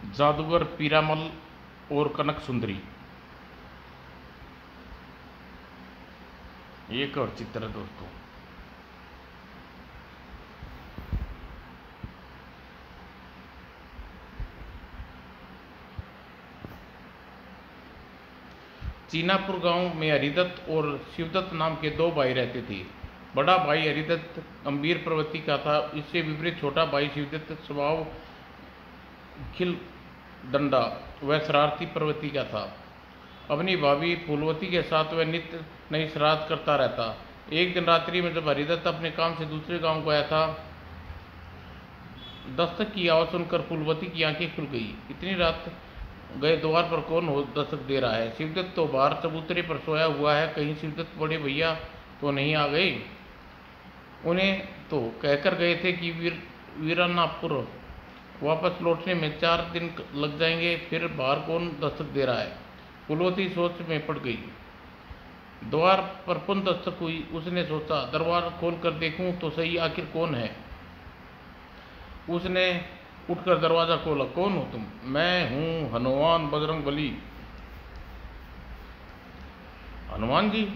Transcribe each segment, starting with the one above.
जादूगर पीरामल और कनक सुंदरी। एक और चित्र है दोस्तों। चीनापुर गांव में हरिदत्त और शिवदत्त नाम के दो भाई रहते थे। बड़ा भाई हरिदत्त गंभीर प्रवृत्ति का था। इससे विपरीत छोटा भाई शिवदत्त स्वभाव खिल डंडा व शरारती प्रवृत्ति का था। अपनी भाभी फूलवती के साथ वह नित्य नई शरारत करता रहता। एक दिन रात्रि में जब हरिदत्त अपने काम से दूसरे गांव गया था, दस्तक की आवाज़ सुनकर फूलवती की आंखें खुल गई। इतनी रात गए द्वार पर कौन हो दस्तक दे रहा है? शिवदत्त तो बाहर चबूतरे पर सोया हुआ है। कहीं शिवदत्त बड़े भैया तो नहीं आ गए? उन्हें तो कहकर गए थे कि वीरानापुर वापस लौटने में 4 दिन लग जाएंगे। फिर बाहर कौन दस्तक दे रहा है? फूलवती सोच में पड़ गई। द्वार पर पुनः दस्तक हुई। उसने सोचा, दरबार खोल कर देखूं तो सही, आखिर कौन है? उसने उठकर दरवाज़ा खोला। कौन हो तुम? मैं हूँ हनुमान बजरंगबली। हनुमान जी?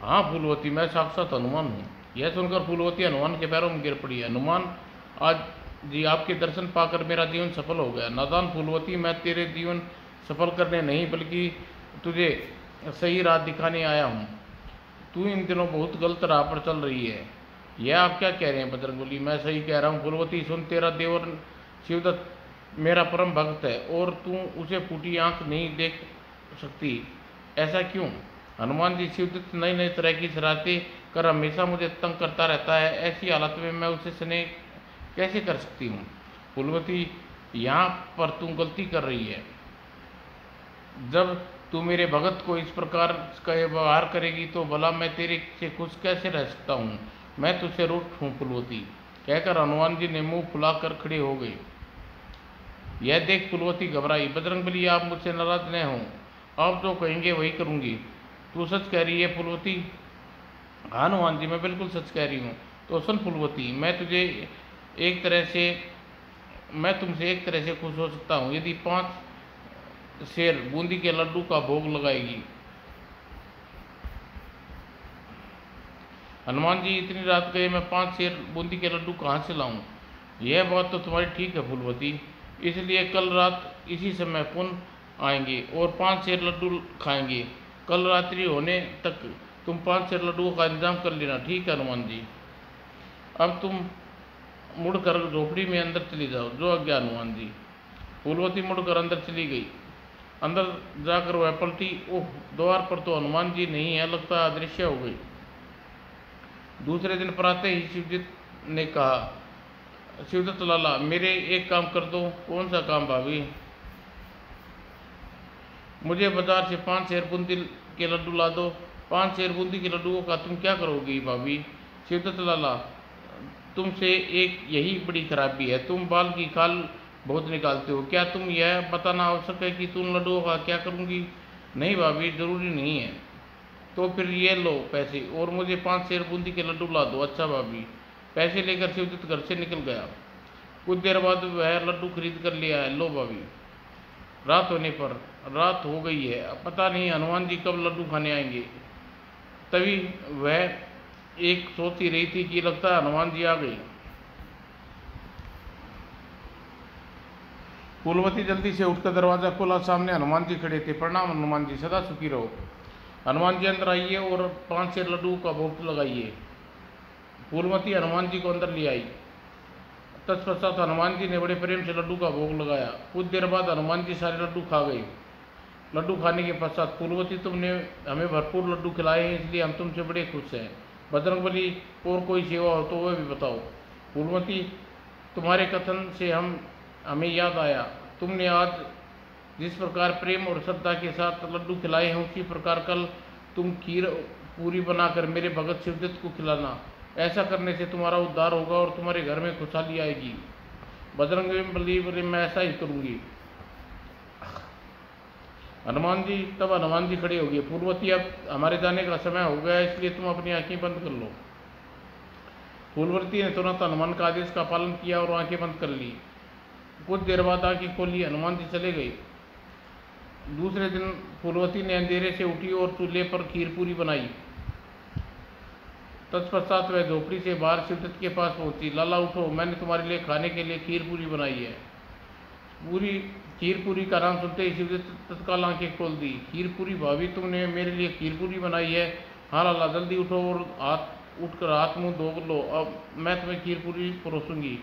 हाँ फूलवती, मैं साक्षात हनुमान हूँ। यह सुनकर फूलवती हनुमान के पैरों में गिर पड़ी। हनुमान, आज जी आपके दर्शन पाकर मेरा जीवन सफल हो गया। नादान फूलवती, मैं तेरे जीवन सफल करने नहीं बल्कि तुझे सही राह दिखाने आया हूँ। तू इन दिनों बहुत गलत राह पर चल रही है। यह आप क्या कह रहे हैं बजरंगबली? मैं सही कह रहा हूँ फूलवती। सुन, तेरा देवर शिवदत्त मेरा परम भक्त है और तू उसे फूटी आंख नहीं देख सकती। ऐसा क्यों? हनुमान जी, शिवदत्त नई नई तरह की शरारतें कर हमेशा मुझे तंग करता रहता है। ऐसी हालत में मैं उसे स्नेह कैसे कर सकती हूँ? फूलवती, यहाँ पर तू गलती कर रही है। जब तू मेरे भगत को इस प्रकार का व्यवहार करेगी तो भला मैं तेरे से खुश कैसे रह सकता हूँ? मैं तुझसे रूठ हूँ फूलवती। कहकर हनुमान जी ने मुंह फुलाकर खड़े हो गए। यह देख फूलवती घबराई। बजरंगबली, आप मुझसे नाराज न हों, आप जो कहेंगे वही करूँगी। तू सच कह रही है फूलवती? हाँ हनुमान जी, मैं बिल्कुल सच कह रही हूँ। तो सुन फूलवती, मैं तुमसे एक तरह से खुश हो सकता हूँ यदि 5 शेर बूंदी के लड्डू का भोग लगाएगी। हनुमान जी, इतनी रात गए मैं 5 शेर बूंदी के लड्डू कहाँ से लाऊं? यह बात तो तुम्हारी ठीक है फूलवती। इसलिए कल रात इसी समय पुनः आएंगे और 5 शेर लड्डू खाएंगे। कल रात्रि होने तक तुम 5 शेर लड्डुओं का इंतजाम कर लेना। ठीक है हनुमान जी। अब तुम मुड़कर झोपड़ी में अंदर चली जाओ। जो आज्ञा हनुमान जी। फूलवती मुड़कर अंदर चली गई। अंदर जाकर वह पलटी। ओह, द्वार पर तो हनुमान जी नहीं है, लगता अदृश्य हो गई। दूसरे दिन प्रातः ही शिवदत्त ने कहा, शिवदत्त लाला, मेरे एक काम कर दो। कौन सा काम भाभी? मुझे बाजार से 5 शेर बूंदी के लड्डू ला दो। 5 शेर बूंदी के लड्डुओं का तुम क्या करोगी भाभी? शिवदत्त लाला, तुमसे एक यही बड़ी खराबी है, तुम बाल की खाल बहुत निकालते हो। क्या तुम यह बताना आवश्यक है कि तुम लड्डुओं का क्या करूँगी? नहीं भाभी, जरूरी नहीं है। तो फिर ये लो पैसे और मुझे 5 शेर बूंदी के लड्डू ला दो। अच्छा भाभी। पैसे लेकर शिवदत्त घर से निकल गया। कुछ देर बाद वह लड्डू खरीद कर ले आया। लो भाभी। रात होने पर रात हो गई है, अब पता नहीं हनुमान जी कब लड्डू खाने आएंगे। तभी वह एक सोच ही रही थी कि लगता है हनुमान जी आ गई। फूलवती जल्दी से उठकर दरवाजा खोला। सामने हनुमान जी खड़े थे। प्रणाम हनुमान जी, सदा सुखी रहो। हनुमान जी अंदर आइए और 5 शेर लड्डू का भोग लगाइए। फूलवती हनुमान जी को अंदर ले आई। तत्पश्चात हनुमान जी ने बड़े प्रेम से लड्डू का भोग लगाया। कुछ देर बाद हनुमान जी सारे लड्डू खा गए। लड्डू खाने के पश्चात, फूलवती, तुमने हमें भरपूर लड्डू खिलाए हैं, इसलिए हम तुमसे बड़े खुश हैं। बजरंगबली, और कोई सेवा हो तो वह भी बताओ। फूलवती, तुम्हारे कथन से हमें याद आया, तुमने आज जिस प्रकार प्रेम और श्रद्धा के साथ लड्डू खिलाए हैं, उसी प्रकार कल तुम खीर पूरी बनाकर मेरे भगत शिवदत्त को खिलाना। ऐसा करने से तुम्हारा उद्धार होगा और तुम्हारे घर में खुशहाली आएगी। बजरंगबली बोले, मैं ऐसा ही करूँगी। हनुमान जी, तब हनुमान जी खड़े हो गए। फूलवती, अब हमारे जाने का समय हो गया, इसलिए तुम अपनी आंखें बंद कर लो। फूलवती ने तुरंत हनुमान का आदेश का पालन किया और आंखें बंद कर ली। कुछ देर बाद आंखें खोली, हनुमान जी चले गए। दूसरे दिन फूलवती ने अंधेरे से उठी और चूल्हे पर खीर पूरी बनाई। तत्पश्चात वह झोपड़ी से बाहर शिवदत्त के पास पहुंची। लाला उठो, मैंने तुम्हारे लिए खाने के लिए खीर पूरी बनाई है। पूरी खीर पूरी का नाम सुनते ही शिवदत्त तत्काल आंखें खोल दी। खीर पूरी भाभी, तुमने मेरे लिए खीर पूरी बनाई है? हाँ लाला, जल्दी उठो और उठकर हाथ मुंह धो लो, अब मैं तुम्हें खीर पूरी परोसूंगी।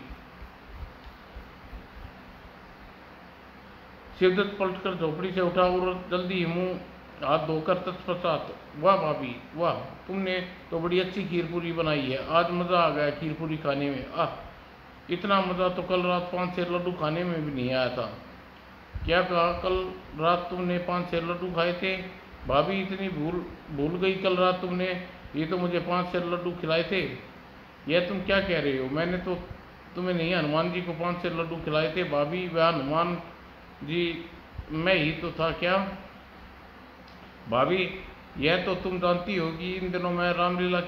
शिवदत्त पलटकर झोपड़ी से उठा और जल्दी मुंह हाथ धोकर तत्पश्चात, वाह भाभी वाह, तुमने तो बड़ी अच्छी खीर पूरी बनाई है, आज मज़ा आ गया खीर पूरी खाने में। आह, इतना मज़ा तो कल रात 5-6 लड्डू खाने में भी नहीं आया था। क्या कहा? कल रात तुमने 5-6 लड्डू खाए थे? भाभी इतनी भूल गई कल रात तुमने ये तो मुझे 5-6 लड्डू खिलाए थे। यह तुम क्या कह रहे हो? मैंने तो तुम्हें नहीं, हनुमान जी को 5-6 लड्डू खिलाए थे भाभी। वह हनुमान जी मैं ही तो था क्या? भाभी, यह तो तुम जानती हो कि इन दिनों मैं रामलीला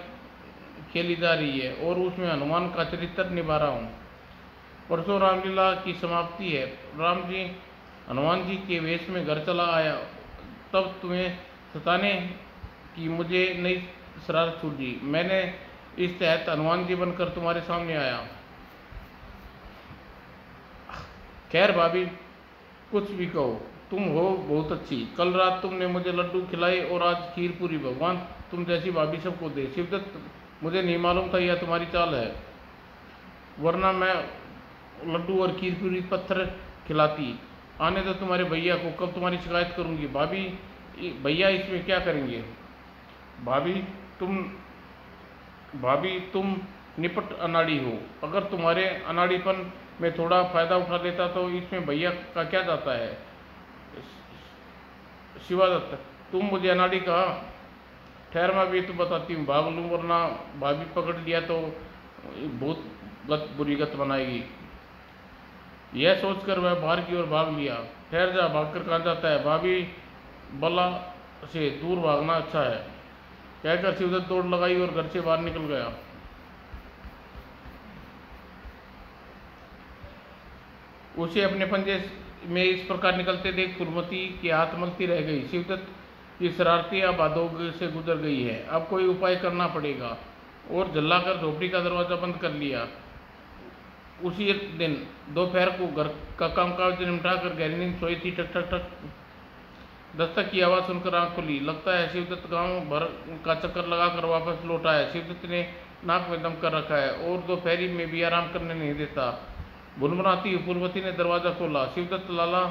खेली जा रही है और उसमें हनुमान का चरित्र निभा रहा हूँ। परसों रामलीला की समाप्ति है। राम जी हनुमान जी के वेश में घर चला आया, तब तुम्हें सताने की मुझे नई शरारत सूझी। मैंने इस तहत हनुमान जी बनकर तुम्हारे सामने आया। खैर भाभी, कुछ भी कहो, तुम हो बहुत अच्छी। कल रात तुमने मुझे लड्डू खिलाए और आज खीर पूरी। भगवान तुम जैसी भाभी सबको दे। शिवदत्त, मुझे नहीं मालूम था यह तुम्हारी चाल है, वरना मैं लड्डू और खीर पूरी पत्थर खिलाती। आने दो तुम्हारे भैया को, कब तुम्हारी शिकायत करूंगी। भाभी, भैया इसमें क्या करेंगे? भाभी तुम निपट अनाड़ी हो। अगर तुम्हारे अनाड़ीपन में थोड़ा फायदा उठा लेता तो इसमें भैया का क्या जाता है? शिवादत्त, तुम मुझे अनाड़ी कहा? ठहर, मैं भी तो बताती हूँ, भाग लूँ, वरना भाभी पकड़ लिया तो बहुत बुरी गत बनाएगी। यह सोचकर वह बाहर की ओर भाग लिया। ठहर जा, भागकर कहाँ जाता है? भाभी, बला से दूर भागना अच्छा है, कहकर शिवदत्त दौड़ लगाई और घर से बाहर निकल गया। उसे अपने पंजे में इस प्रकार निकलते देख फूलमती की हाथ मलती रह गई। शिवदत्त की शरारती अब आदोग से गुजर गई है, अब कोई उपाय करना पड़ेगा, और जल्लाकर झोपड़ी का दरवाज़ा बंद कर लिया। उसी दिन दोपहर को घर का कामकाज निपटाकर गहरी नींद सोई थी। ठक ठक ठक दस्तक की आवाज़ सुनकर आंख खुली। लगता है शिवदत्त गांव भर का चक्कर लगाकर वापस लौट आया। शिवदत्त ने नाक में दम कर रखा है और दोपहरी में भी आराम करने नहीं देता। भुनभुनाती हुई फूलवती ने दरवाज़ा खोला। शिवदत्त लाला,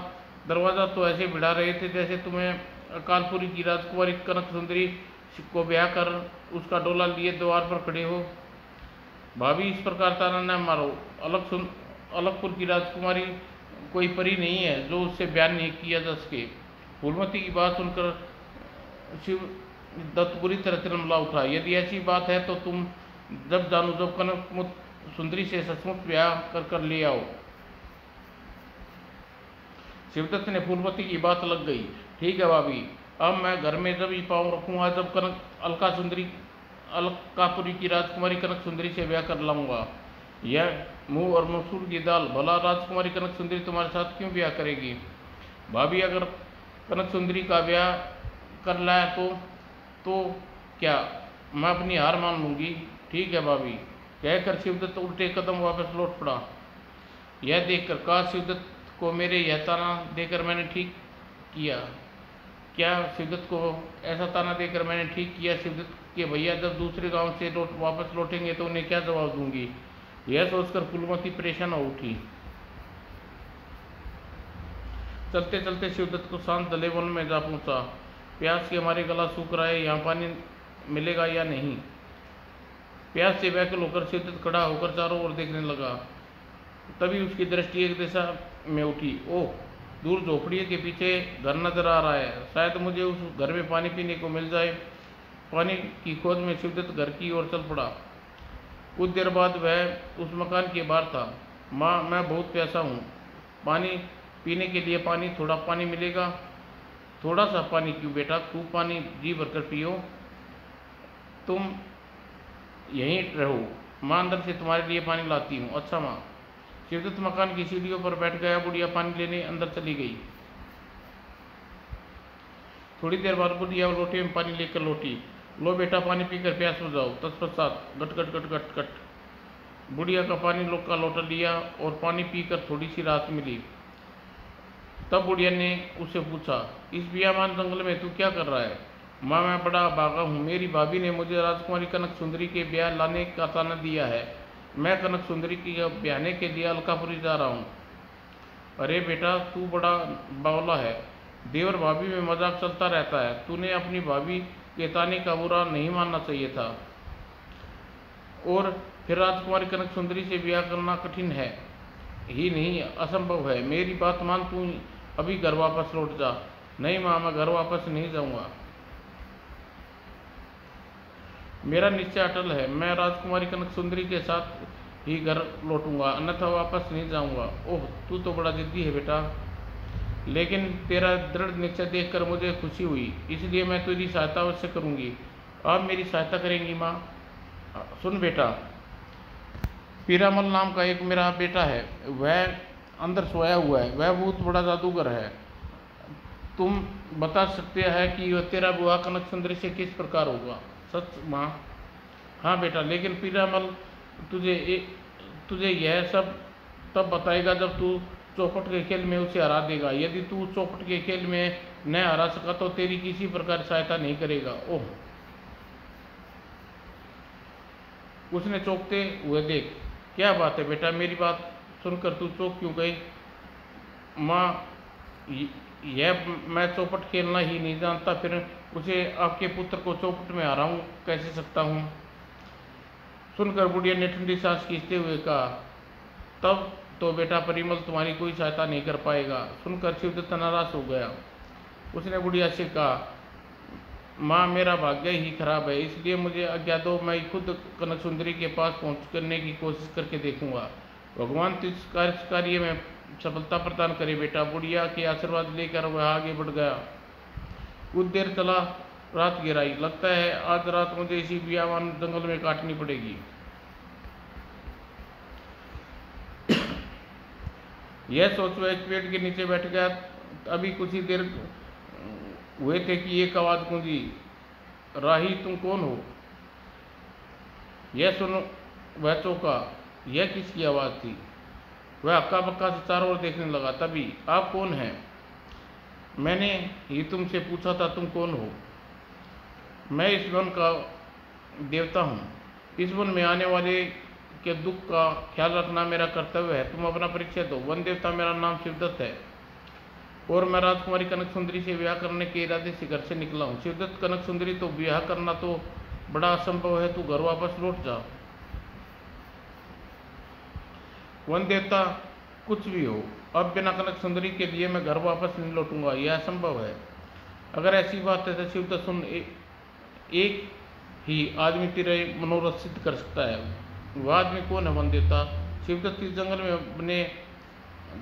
दरवाज़ा तो ऐसे भिड़ा रहे थे जैसे तुम्हें अकालपुरी की राजकुमारी कनक सुंदरी को ब्याह कर उसका डोला लिए द्वार पर खड़े हो। भाभी, इस प्रकार ताना न मारो। अलगपुर की राजकुमारी कोई परी नहीं है जो उससे बयान नहीं किया जा सके। फूलमती की बात सुनकर शिवदत्त बुरी तरह तिलमिला उठा। यदि ऐसी बात है तो तुम जब जानो जब कनक सुंदरी से सचमुच ब्याह कर ले आओ। शिवदत्त ने फूलमती की बात लग गई। ठीक है भाभी, अब मैं घर में जब ही पाँव रखूँगा जब अलकापुरी की राजकुमारी कनक सुंदरी से ब्याह कर लाऊंगा। यह मुंह और मसूर की दाल, भला राजकुमारी कनक सुंदरी तुम्हारे साथ क्यों ब्याह करेगी? भाभी, अगर कनक सुंदरी का ब्याह कर लाया तो क्या मैं अपनी हार मान लूँगी? ठीक है भाभी, कहकर शिवदत्त उल्टे कदम वापस लौट पड़ा। यह देखकर काश शिवदत्त को मेरे यह ताना देकर मैंने ठीक किया। क्या शिवदत्त को ऐसा ताना देकर मैंने ठीक किया? शिवदत्त के भैया जब दूसरे गांव से वापस लौटेंगे तो उन्हें क्या जवाब दूंगी? यह सोचकर फूलमती परेशान हो उठी। चलते चलते शिवदत्त को शांत दले वन में जा पहुंचा। प्यास के हमारे गला सूख रहा है, यहाँ पानी मिलेगा या नहीं? प्यास से व्याकुल होकर शिवदत्त खड़ा होकर चारों ओर देखने लगा। तभी उसकी दृष्टि एक दिशा में उठी। ओह, दूर झोपड़ी के पीछे घर नजर आ रहा है, शायद मुझे उस घर में पानी पीने को मिल जाए। पानी की खोज में शिवदत्त घर की ओर चल पड़ा। कुछ देर बाद वह उस मकान के बाहर था। माँ, मैं बहुत प्यासा हूँ, पानी पीने के लिए थोड़ा पानी मिलेगा? थोड़ा सा पानी क्यों बेटा, खूब पानी जी भरकर पियो। तुम यहीं रहो, माँ अंदर से तुम्हारे लिए पानी लाती हूँ। अच्छा माँ। शिवदत्त मकान की सीढ़ियों पर बैठ गया। बुढ़िया पानी लेने अंदर चली गई। थोड़ी देर बाद बुढ़िया लोटे में पानी लेकर लौटी। लो बेटा, पानी पीकर प्यास बुझाओ। तत्पश्चात गट गट गट गट गट बुढ़िया का पानी का लोटा लिया और पानी पीकर थोड़ी सी राहत मिली। तब बुढ़िया ने उससे पूछा, इस बियाबान जंगल में तू क्या कर रहा है? माँ, मैं बड़ा भागा हूँ। मेरी भाभी ने मुझे राजकुमारी कनक सुंदरी के ब्याह लाने का ताना दिया है। मैं कनक सुंदरी के ब्याहने के लिए अलकापुरी जा रहा हूँ। अरे बेटा, तू बड़ा बावला है। देवर भाभी में मजाक चलता रहता है। तूने अपनी भाभी के ताने का बुरा नहीं मानना चाहिए था। और फिर राजकुमारी कनक सुंदरी से ब्याह करना कठिन है ही नहीं, असंभव है। मेरी बात मान, तू अभी घर वापस लौट जा। नहीं माँ, मैं घर वापस नहीं जाऊंगा। मेरा निश्चय अटल है। मैं राजकुमारी कनक सुंदरी के साथ ही घर लौटूंगा, अन्यथा वापस नहीं जाऊंगा। ओह, तू तो बड़ा जिद्दी है बेटा। लेकिन तेरा दृढ़ निश्चय देखकर मुझे खुशी हुई, इसलिए मैं तेरी सहायता अवश्य करूंगी। आप मेरी सहायता करेंगी माँ? सुन बेटा, पीरामल नाम का एक मेरा बेटा है। वह अंदर सोया हुआ है। वह बहुत बड़ा जादूगर है। तुम बता सकते हैं कि वह तेरा विवाह कनक सुंदरी से किस प्रकार होगा? सच माँ? हाँ बेटा, लेकिन पीरामल तुझे यह सब तब बताएगा जब तू चौपट के खेल में उसे हरा देगा। यदि तू चौपट के खेल में न हरा सका तो तेरी किसी प्रकार सहायता नहीं करेगा। ओह, उसने चौंकते हुए देख। क्या बात है बेटा, मेरी बात सुनकर तू चौंक क्यों गई? माँ, यह मैं चौपट खेलना ही नहीं जानता, फिर उसे आपके पुत्र को चौपट में हराऊं कैसे सकता हूँ? सुनकर बुढ़िया ने ठंडी सांस खींचते हुए कहा, तब तो बेटा परिमल तुम्हारी कोई सहायता नहीं कर पाएगा। सुनकर शिवदत्त नाराज हो गया। उसने बुढ़िया से कहा, माँ, मेरा भाग्य ही खराब है, इसलिए मुझे आज्ञा दो। मैं खुद कनक सुंदरी के पास पहुँचने की कोशिश करके देखूंगा। भगवान इस कार्य में सफलता प्रदान करे बेटा। बुढ़िया के आशीर्वाद लेकर वह आगे बढ़ गया। कुछ देर चला, रात गिराई। लगता है आज रात मुझे इसी बियाबान जंगल में काटनी पड़ेगी। यह सोच वह एक पेड़ के नीचे बैठ गया। अभी कुछ ही देर हुए थे कि एक आवाज गूंजी, राही तुम कौन हो? यह सुन वह चौंका। यह किसकी आवाज़ थी? वह हक्का बक्का से चारों ओर देखने लगा। तभी, आप कौन हैं? मैंने ही तुमसे पूछा था, तुम कौन हो? मैं इस वन का देवता हूँ। इस वन में आने वाले के दुख का ख्याल रखना मेरा कर्तव्य है। तुम अपना परिचय दो। वन देवता, मेरा नाम शिवदत्त है और मैं राजकुमारी कनक सुंदरी से ब्याह करने के इरादे से घर से निकला हूँ। शिवदत्त, कनक सुंदरी तो ब्याह करना तो बड़ा असंभव है। तू घर वापस लौट जा। वन देवता, कुछ भी हो, अब बिना कनक सुंदरी के लिए मैं घर वापस नहीं लौटूंगा। यह असंभव है। अगर ऐसी बात है तो शिवदत्त सुन, एक ही आदमी तेरे मनोरथ सिद्ध कर सकता है। वह आदमी कौन है वन देवता? शिवदत्त इस जंगल में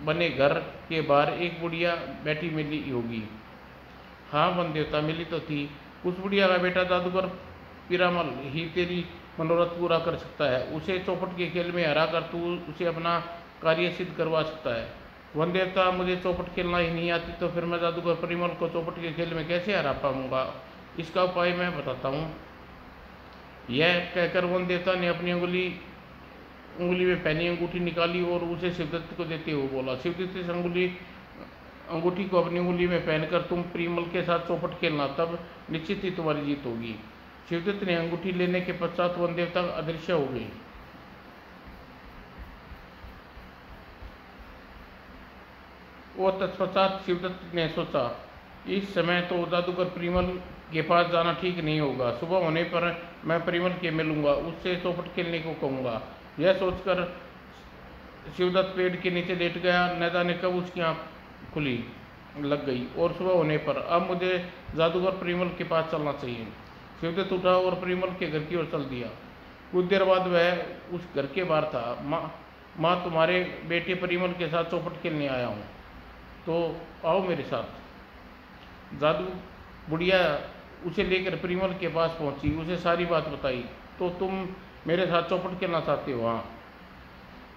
बने घर के बाहर एक बुढ़िया बैठी मिली होगी। हाँ वन देवता, मिली तो थी। उस बुढ़िया का बेटा जादूगर पीरामल ही तेरी मनोरथ पूरा कर सकता है। उसे चौपट के खेल में हरा कर तू उसे अपना कार्य सिद्ध करवा सकता है। वन देवता, मुझे चौपट खेलना ही नहीं आती तो फिर मैं जादूगर परिमल को चौपट के खेल में कैसे हरा पाऊंगा? इसका उपाय मैं बताता हूँ। यह कहकर वन देवता ने अपनी उंगली में पहनी अंगूठी निकाली और उसे शिवदत्त को देते हुए बोला, शिवदत्त, इस अंगूठी को अपनी उंगली में पहनकर तुम परिमल के साथ चौपट खेलना, तब निश्चित ही तुम्हारी जीत होगी। शिवदत्त ने अंगूठी लेने के पश्चात वन देवता अदृश्य हो गई। और तत्पश्चात शिवदत्त ने सोचा, इस समय तो जादूगर परिमल के पास जाना ठीक नहीं होगा। सुबह होने पर मैं परिमल के मिलूंगा, उससे चौपट खेलने को कहूँगा। यह सोचकर शिवदत्त पेड़ के नीचे लेट गया। न जाने कब उसकी आँख खुली लग गई और सुबह होने पर अब मुझे जादूगर परिमल के पास चलना चाहिए। शिवदत्त उठा और परिमल के घर की ओर चल दिया। कुछ देर बाद वह उस घर के बाहर था। माँ, तुम्हारे बेटे परिमल के साथ चौपट खेलने आया हूँ, तो आओ मेरे साथ। जादू बुढ़िया उसे लेकर परिमल के पास पहुंची, उसे सारी बात बताई। तो तुम मेरे साथ चौपट खेलना चाहते हो? हाँ।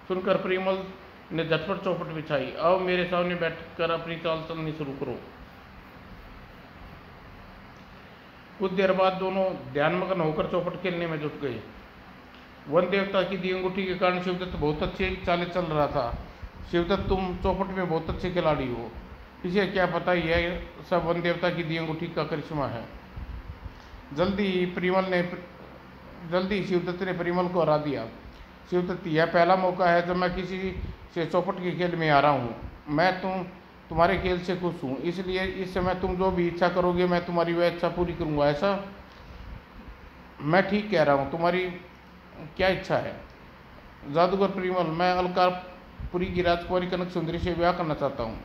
सुनकर परिमल ने झटपट चौपट बिछाई। अब मेरे सामने बैठकर अपनी चाल चलनी शुरू करो। कुछ देर बाद दोनों ध्यानमग्न होकर चौपट खेलने में जुट गए। वन देवता की दी अंगूठी के कारण शिवदत्त बहुत अच्छे चाले चल रहा था। शिवदत्त, तुम चौपट में बहुत अच्छे खिलाड़ी हो। इसे क्या पता यह सब वन देवता की दी अंगूठी का करिश्मा है। जल्दी ही शिवदत्त ने परिमल को हरा दिया। शिवदत्त, यह पहला मौका है जब मैं किसी से चौपट के खेल में हारा हूँ। मैं तुम्हारे खेल से खुश हूँ, इसलिए इस समय तुम जो भी इच्छा करोगे मैं तुम्हारी वह इच्छा पूरी करूँगा। ऐसा? मैं ठीक कह रहा हूँ, तुम्हारी क्या इच्छा है? जादूगर परिमल, मैं अलकापुरी की राजकुमारी कनक सुंदरी से विवाह करना चाहता हूँ।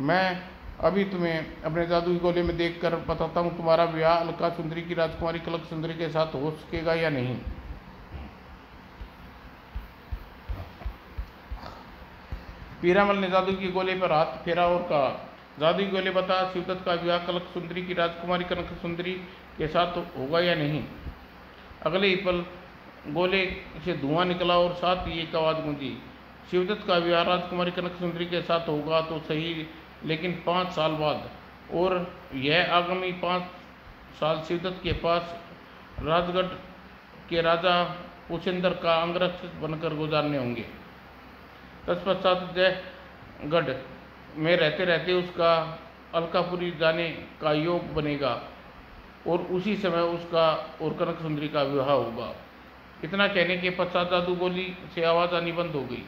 मैं अभी तुम्हें अपने जादू के गोले में देखकर बताता हूँ तुम्हारा विवाह अलका सुंदरी की राजकुमारी कनक सुंदरी के साथ हो सकेगा या नहीं। पीरामल ने जादू के गोले पर हाथ फेरा और कहा, जादू के गोले, बता, शिवदत्त का विवाह कनक सुंदरी की राजकुमारी कनक सुंदरी के साथ होगा या नहीं। अगले ही पल गोले से धुआं निकला और साथ ही एक आवाज़ गूंजी, शिवदत्त का विवाह राजकुमारी कनक सुंदरी के साथ होगा तो सही, लेकिन 5 साल बाद, और यह आगामी 5 साल शिवदत्त के पास राजगढ़ के राजा पुष्पेंद्र का अंगरक्षक बनकर गुजारने होंगे। तत्पश्चात जयगढ़ में रहते रहते उसका अलकापुरी जाने का योग बनेगा और उसी समय उसका और कनक सुंदरी का विवाह होगा। इतना कहने के पश्चात जादू गोली से आवाज़ आनी बंद हो गई।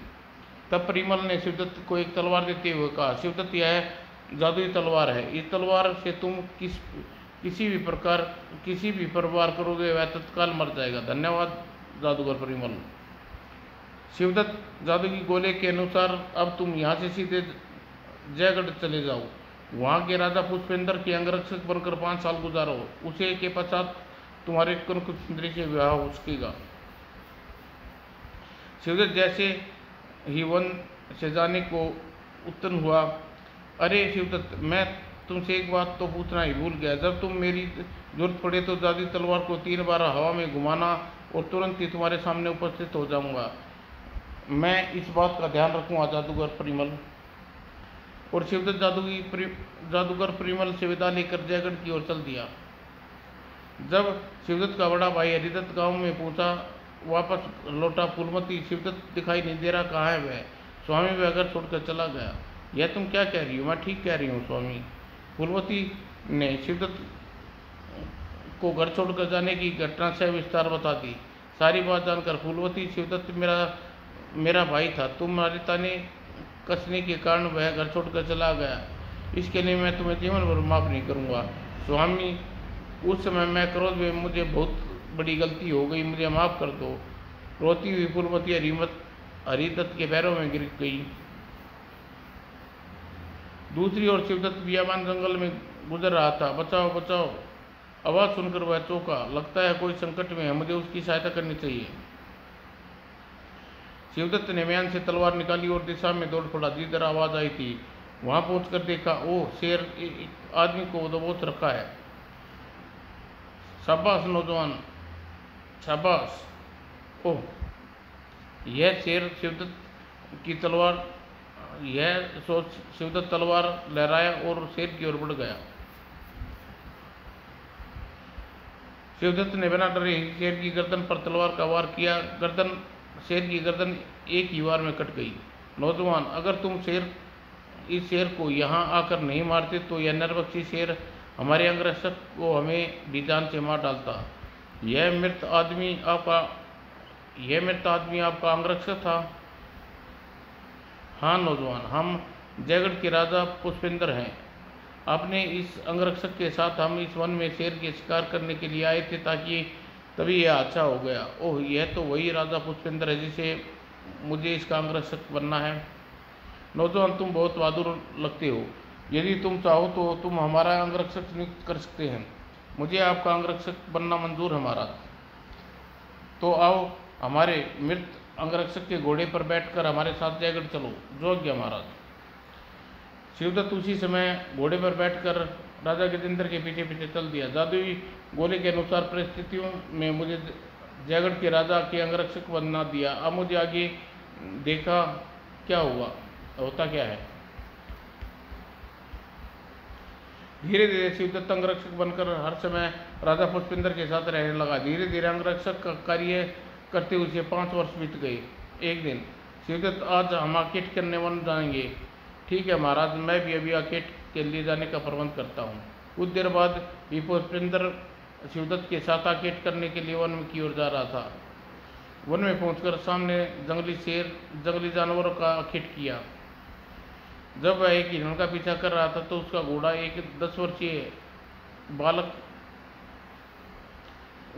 तब परिमल ने शिवदत्त को एक तलवार देते हुए कहा, शिवदत्त, यह जादुई तलवार है। इस तलवार से तुम किसी भी पर वार करोगे वह तत्काल मर जाएगा। धन्यवाद जादूगर परिमल। शिवदत्त, जादू की गोले के अनुसार अब तुम यहाँ से सीधे जयगढ़ चले जाओ। वहाँ के राजा पुष्पेंद्र के अंगरक्षक बनकर 5 साल गुजारो। उसे के पश्चात तुम्हारे कनक सुंदरी से विवाह हो सकेगा। शिवदत्त जैसे ही वन से जाने को उत्पन्न हुआ, अरे शिवदत्त, मैं तुमसे एक बात तो पूछना ही भूल गया। जब तुम मेरी जरूरत पड़े तो जादुई तलवार को 3 बार हवा में घुमाना और तुरंत ही तुम्हारे सामने उपस्थित हो जाऊंगा। मैं इस बात का ध्यान रखूंगा जादूगर परिमल। और शिवदत्त जादूगर परिमल से विदा लेकर जयगढ़ की ओर चल दिया। जब शिवदत्त का बड़ा भाई हरिदत्त गांव में पहुंचा, वापस लौटा फूलमती, शिवदत्त दिखाई नहीं दे रहा, कहाँ है वह? स्वामी, वह घर छोड़कर चला गया। यह तुम क्या कह रही हो? मैं ठीक कह रही हूँ स्वामी। फूलमती ने शिवदत्त को घर छोड़कर जाने की घटना से विस्तार बता दी। सारी बात जानकर फूलमती, शिवदत्त मेरा भाई था, तुम्हारे ताने कसने के कारण वह घर छोड़कर चला गया। इसके लिए मैं तुम्हें जीवन भर माफ़ नहीं करूँगा। स्वामी, उस समय मैं क्रोध में, मुझे बहुत बड़ी गलती हो गई, मुझे माफ़ कर दो। रोती हुई फूलमती हरिदत्त के पैरों में गिर गई। दूसरी ओर शिवदत्त बियाबान जंगल में गुजर रहा था। बचाओ बचाओ, आवाज़ सुनकर वह चौंका। लगता है कोई संकट में है, मुझे उसकी सहायता करनी चाहिए। शिवदत्त ने म्यान से तलवार निकाली और दिशा में दौड़ पड़ा जिधर आवाज़ आई थी। वहां पहुंचकर देखा, ओह, शेर एक आदमी को दबोच रखा है। शाबाश नौजवान, शाबाश। ओह, यह शेर शिवदत्त की तलवार, यह सोच शिवदत्त तलवार लहराया और शेर की ओर बढ़ गया। शिवदत्त ने बिना डरे शेर की गर्दन पर तलवार का वार किया। शेर की गर्दन एक ही वार में कट गई। नौजवान, अगर तुम इस शेर को यहाँ आकर नहीं मारते तो यह निर्बख्शी शेर हमारे अंगरक्षक को हमें भी जान से मार डालता। यह मृत आदमी आपका अंगरक्षक था? हाँ नौजवान, हम जयगढ़ के राजा पुष्पेंद्र हैं। अपने इस अंगरक्षक के साथ हम इस वन में शेर के शिकार करने के लिए आए थे, ताकि तभी यह अच्छा हो गया। ओह, यह तो वही राजा पुष्पेंद्र है जिसे मुझे इसका अंगरक्षक बनना है। नौजवान, तुम बहुत बहादुर लगते हो। यदि तुम चाहो तो तुम हमारा अंगरक्षक नियुक्त कर सकते हैं। मुझे आपका अंगरक्षक बनना मंजूर है महाराज। तो आओ, हमारे मृत अंगरक्षक के घोड़े पर बैठकर हमारे साथ जयगढ़ चलो। जो आज्ञा महाराज। शिवदत्त उसी समय घोड़े पर बैठकर राजा गजेंद्र के पीछे पीछे चल दिया। जादुई गोले के अनुसार परिस्थितियों में मुझे जयगढ़ के राजा के अंगरक्षक बनना दिया। अब मुझे आगे देखा क्या हुआ, होता क्या है? धीरे धीरे शिवदत्त अंगरक्षक बनकर हर समय राजा पुष्पेंद्र के साथ रहने लगा। धीरे धीरे अंगरक्षक का कार्य करते हुए 5 वर्ष बीत गए। एक दिन, शिवदत्त, आज हम आकेट करने वन जाएंगे। ठीक है महाराज, मैं भी अभी आकेट के लिए जाने का प्रबंध करता हूँ। कुछ देर बाद ही पुष्पेंद्र शिवदत्त के साथ आकेट करने के लिए वन की ओर जा रहा था। वन में पहुंचकर सामने जंगली शेर, जंगली जानवरों का आकेट किया। जब वह एक हिरण का पीछा कर रहा था तो उसका घोड़ा, एक 10 वर्षीय बालक,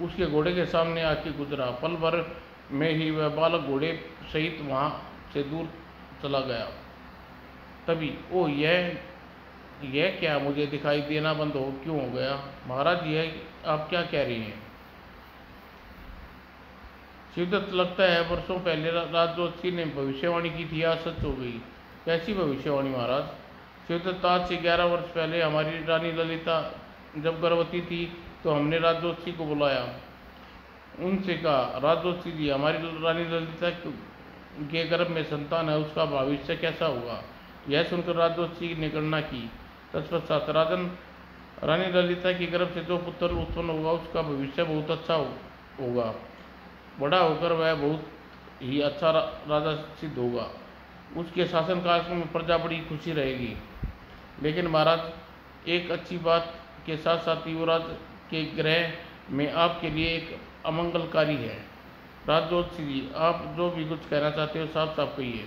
उसके घोड़े के सामने आके गुजरा। पल भर में ही वह बालक घोड़े सहित वहां से दूर चला गया। तभी, ओ यह क्या, मुझे दिखाई देना बंद हो क्यों हो गया? महाराज, यह आप क्या कह रही हैं? शिवदत्त, लगता है वर्षों पहले राजज्योतिषी ने भविष्यवाणी की थी, आज सच हो गई। कैसी भविष्यवाणी महाराज? शिवदत्त, आज से 11 वर्ष पहले हमारी रानी ललिता जब गर्भवती थी तो हमने राजज्योतिषी को बुलाया। उनसे कहा, राजज्योतिषी जी, हमारी रानी ललिता के गर्भ में संतान है, उसका भविष्य कैसा होगा? यह सुनकर राजज्योतिषी ने गणना की। तत्पश्चात राजन, रानी ललिता के गर्भ से जो पुत्र उत्पन्न होगा उसका भविष्य बहुत अच्छा होगा। बड़ा होकर वह बहुत ही अच्छा राजा सिद्ध होगा। उसके शासनकाल में प्रजा बड़ी खुशी रहेगी। लेकिन महाराज, एक अच्छी बात के साथ साथ युवराज के ग्रह में आपके लिए एक अमंगलकारी है। राजज्योतिषी जी, आप जो भी कुछ कहना चाहते हो साफ साफ कहिए।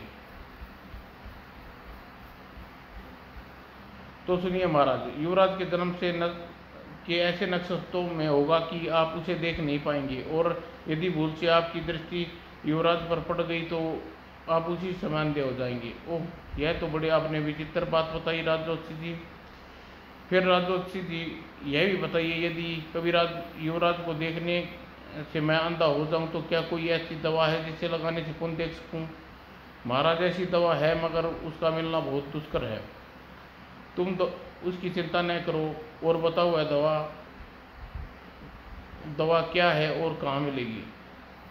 तो सुनिए महाराज, युवराज के जन्म से के ऐसे नक्षत्रों में होगा कि आप उसे देख नहीं पाएंगे, और यदि भूल से आपकी दृष्टि युवराज पर पड़ गई तो आप उसी समय अंधे हो जाएंगे। ओह, यह तो बड़े आपने विचित्र बात बताई राजज्योतिषी जी। फिर राजज्योतिषी जी, यह भी बताइए, यदि कभी युवराज को देखने से मैं अंधा हो जाऊं तो क्या कोई ऐसी दवा है जिसे लगाने से कौन देख सकूं? महाराज, ऐसी दवा है, मगर उसका मिलना बहुत दुष्कर है। तुम तो उसकी चिंता न करो और बताओ वह दवा क्या है और कहाँ मिलेगी?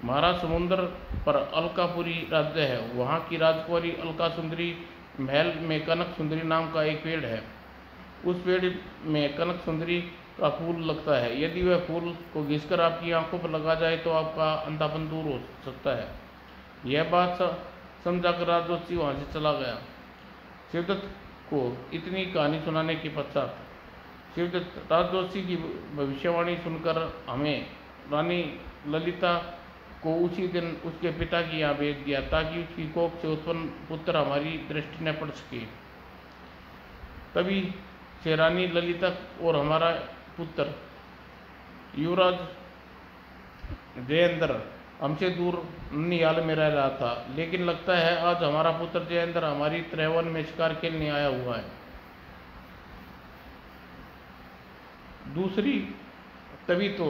महाराज, समुद्र पर अलकापुरी राज्य है, वहाँ की राजकुमारी अलका सुंदरी महल में कनक सुंदरी नाम का एक पेड़ है। उस पेड़ में कनक सुंदरी का फूल लगता है। यदि वह फूल को घिसकर आपकी आंखों पर लगा जाए तो आपका अंधापन दूर हो सकता है। यह बात समझाकर राजज्योतिषी वहाँ से चला गया। शिवदत्त को इतनी कहानी सुनाने के पश्चात शिवदत्त राजज्योतिषी की भविष्यवाणी सुनकर हमें रानी ललिता को उसी दिन उसके पिता की यहाँ भेज दिया, ताकि उसकी कोख से उत्पन्न पुत्र हमारी दृष्टि न पड़ सके। तभी से रानी ललिता और हमारा पुत्र युवराज जयेंद्र हमसे दूर ननिहाल में रह रहा था। लेकिन लगता है आज हमारा पुत्र जयेंद्र हमारी त्रिवन में शिकार खेलने आया हुआ है। दूसरी, तभी तो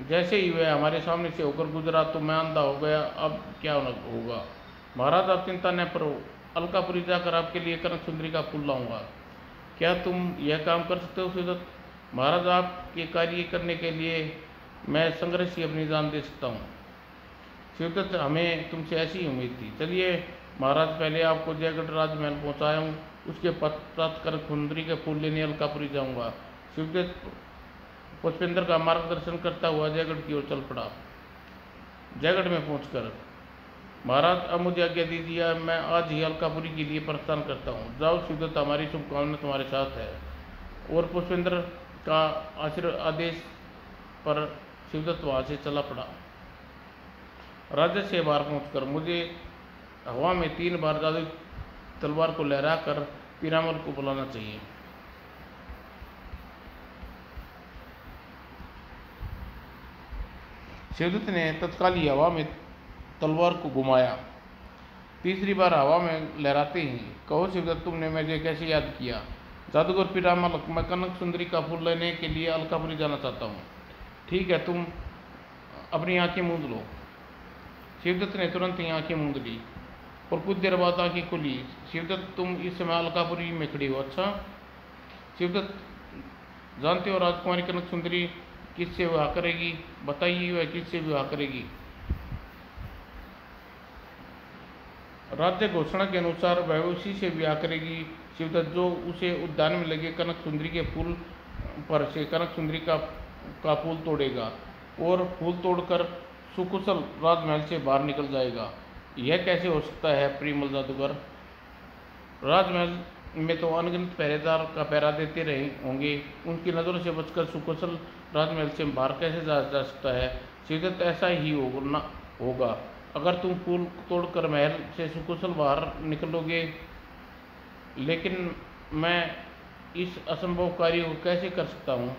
जैसे ही वह हमारे सामने से होकर गुजरा तो मैं अंधा हो गया। अब क्या होगा? महाराज, आप चिंता न करो, अलकापुरी जाकर आपके लिए कनक सुंदरी का फूल लाऊंगा। क्या तुम यह काम कर सकते हो शिवदत्त? महाराज, आपके कार्य करने के लिए मैं संघर्ष ही अपनी जान दे सकता हूँ। शिवदत्त, हमें तुमसे ऐसी ही उम्मीद थी। चलिए महाराज, पहले आपको जयगढ़ राजमहल पहुँचाया हूँ, उसके पश्चात कनक सुंदरी के फूल लेने अलकापुरी जाऊँगा। शिवदत्त पुष्पेंद्र का मार्गदर्शन करता हुआ जयगढ़ की ओर चल पड़ा। जयगढ़ में पहुंचकर, महाराज, अब मुझे आज्ञा दीजिए, मैं आज ही अलकापुरी के लिए प्रस्थान करता हूँ। जाओ शिवदत्त, हमारी शुभकामना तुम्हारे साथ है। और पुष्पेंद्र का आदेश पर शिवदत्त वहाँ से चला पड़ा। राज्य से बाहर पहुँचकर मुझे हवा में 3 बार जादुई तलवार को लहराकर पीरामल को बुलाना चाहिए। शिवदत्त ने तत्काल ही हवा में तलवार को घुमाया। तीसरी बार हवा में लहराते ही, कहो शिवदत्त, तुमने मुझे कैसे याद किया? जादूगर पीरामल, मैं कनक सुंदरी का फूल लेने के लिए अलकापुरी जाना चाहता हूँ। ठीक है, तुम अपनी आंखें मूंद लो। शिवदत्त ने तुरंत ही आंखें मूंद ली और कुछ देर बाद आंखें खुली। शिवदत्त, तुम इस समय अलकापुरी में खड़ी हो? अच्छा। शिवदत्त, जानते हो राजकुमारी कनक सुंदरी किससे विवाह करेगी? बताइए, वह किससे विवाह करेगी? राज्य घोषणा के अनुसार वह उसी से ब्याह करेगी। शिवदत्त जो उसे उद्यान में लगे कनक सुंदरी के फूल पर से कनक सुंदरी का फूल तोड़ेगा और फूल तोड़कर सुकुशल राजमहल से बाहर निकल जाएगा। यह कैसे हो सकता है परिमल जादूगर? राजमहल में तो अनगिनत पहरेदार का पहरा देते रहे होंगे, उनकी नज़रों से बचकर सुकुशल राजमहल से बाहर कैसे जा सकता है? शिवदत्त ऐसा ही होगा। अगर तुम फूल तोड़कर महल से सुकुशल बाहर निकलोगे, लेकिन मैं इस असंभव कार्य को कैसे कर सकता हूँ?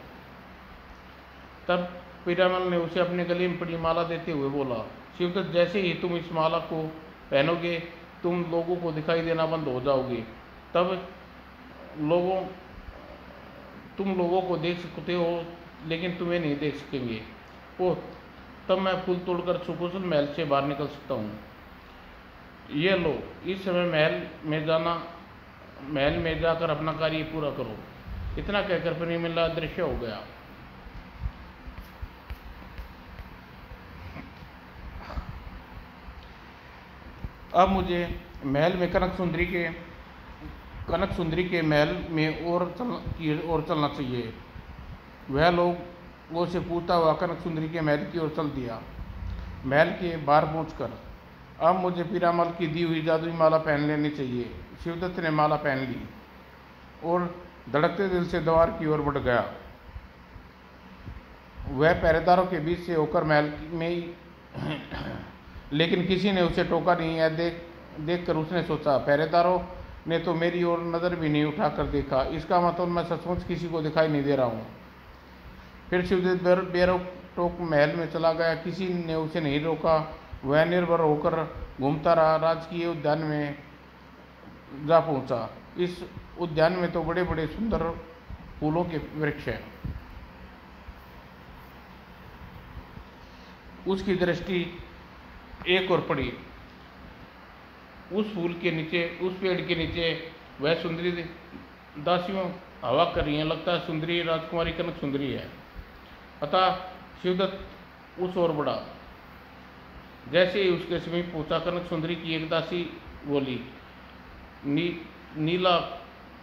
तब पीरामल ने उसे अपने गले में पड़ी माला देते हुए बोला, शिवदत्त जैसे ही तुम इस माला को पहनोगे तुम लोगों को दिखाई देना बंद हो जाओगे। तब तुम लोगों को देख सकते हो लेकिन तुम्हें नहीं देख सकेंगे। ओह, तब मैं फूल तोड़कर सुकुशल महल से बाहर निकल सकता हूँ। ये लो, इस समय महल में जाकर अपना कार्य पूरा करो। इतना कहकर परिमल अदृश्य हो गया। अब मुझे महल में कनक सुंदरी के महल में और चलना चाहिए। वह लोगों से पूछता हुआ कनक सुंदरी के महल की ओर चल दिया। महल के बाहर पहुंचकर अब मुझे पीरामल की दी हुई जादुई माला पहन लेनी चाहिए। शिवदत्त ने माला पहन ली और धड़कते दिल से द्वार की ओर बढ़ गया। वह पहरेदारों के बीच से होकर महल में लेकिन किसी ने उसे टोका नहीं। यह देखकर उसने सोचा, पहरेदारों ने तो मेरी ओर नज़र भी नहीं उठाकर देखा, इसका मतलब मैं सचमुच किसी को दिखाई नहीं दे रहा हूँ। फिर शिवदत्त बेरोक महल में चला गया। किसी ने उसे नहीं रोका। वह निर्भर होकर घूमता रहा। राजकीय उद्यान में जा पहुँचा। इस उद्यान में तो बड़े बड़े सुंदर फूलों के वृक्ष हैं। उसकी दृष्टि एक और पड़ी। उस पेड़ के नीचे वह सुंदरी दासियों हवा कर रही हैं। लगता है सुंदरी राजकुमारी कनक सुंदरी है। अतः शिवदत्त उस ओर बढ़ा। जैसे ही उसके समीप पहुंचा, कनक सुंदरी की एक दासी बोली, नीला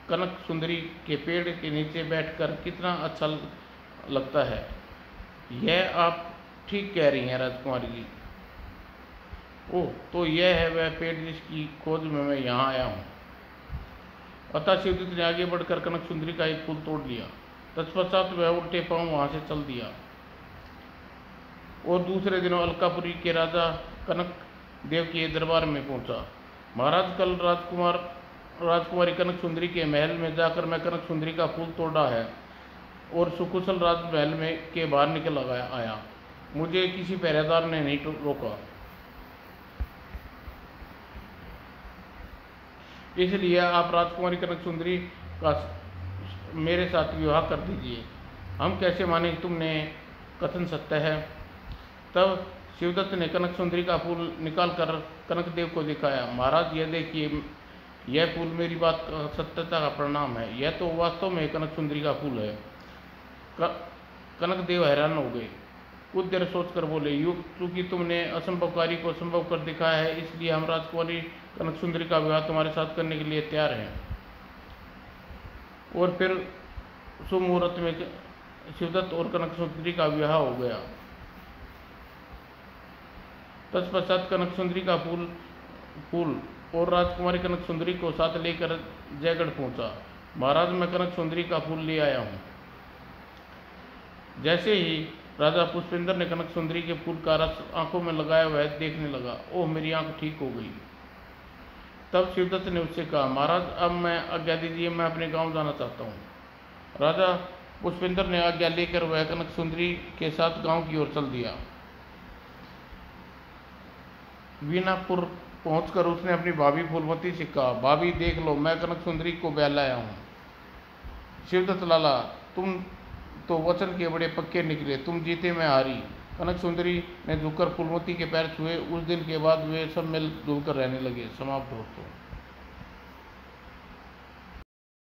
कनक सुंदरी के पेड़ के नीचे बैठकर कितना अच्छा लगता है। यह आप ठीक कह रही हैं राजकुमारी जी। ओह, तो यह है वह पेड़ जिसकी खोज में मैं यहाँ आया हूँ। अतः शिवदत्त ने आगे बढ़कर कनक सुंदरी का एक फूल तोड़ लिया। तत्पश्चात वह उल्टे पांव वहाँ से चल दिया और दूसरे दिनों अलकापुरी के राजा कनक देव के दरबार में पहुँचा। महाराज, कल राजकुमारी कनक सुंदरी के महल में जाकर मैं कनक सुंदरी का फूल तोड़ा है और सुकुशल राजमहल में के बाहर निकल आया। मुझे किसी पहरेदार ने नहीं रोका, इसलिए आप राजकुमारी कनक सुंदरी का मेरे साथ विवाह कर दीजिए। हम कैसे माने तुमने कथन सत्य है? तब शिवदत्त ने कनक सुंदरी का फूल निकालकर कनक देव को दिखाया। महाराज, यह देखिए, यह फूल मेरी बात सत्यता का परिणाम है। यह तो वास्तव में कनक सुंदरी का फूल है। कनक देव हैरान हो गए। कुछ देर सोचकर बोले, चूंकि तुमने असंभव कार्य को संभव कर दिखाया है, इसलिए हम राजकुमारी कनक सुंदरी का विवाह तुम्हारे साथ करने के लिए तैयार हैं। और फिर शुभ मुहूर्त में शिवदत्त और कनक सुंदरी का विवाह हो गया। तत्पश्चात कनक सुंदरी का फूल और राजकुमारी कनक सुंदरी को साथ लेकर जयगढ़ पहुंचा। महाराज, मैं कनक सुंदरी का फूल ले आया हूँ। जैसे ही राजा पुष्पेंद्र ने कनक सुंदरी के फूल का रस आंखों में लगाया, वह देखने लगा। ओह, मेरी आंख ठीक हो गई। तब शिवदत्त ने उससे कहा, महाराज, अब मैं आज्ञा दीजिए, मैं अपने गांव जाना चाहता हूँ। राजा पुष्पेंद्र ने आज्ञा लेकर वह कनक सुंदरी के साथ गांव की ओर चल दिया। वीणापुर पहुंचकर उसने अपनी भाभी फूलवती से कहा, भाभी देख लो, मैं कनक सुंदरी को ब्याह लाया हूँ। शिवदत्त लाला, तुम तो वचन के बड़े पक्के निकले, तुम जीते मैं हारी। कनक सुंदरी ने झुककर फूलवती के पैर छुए। उस दिन के बाद वे सब मिल जुल कर रहने लगे। समाप्त दोस्तों।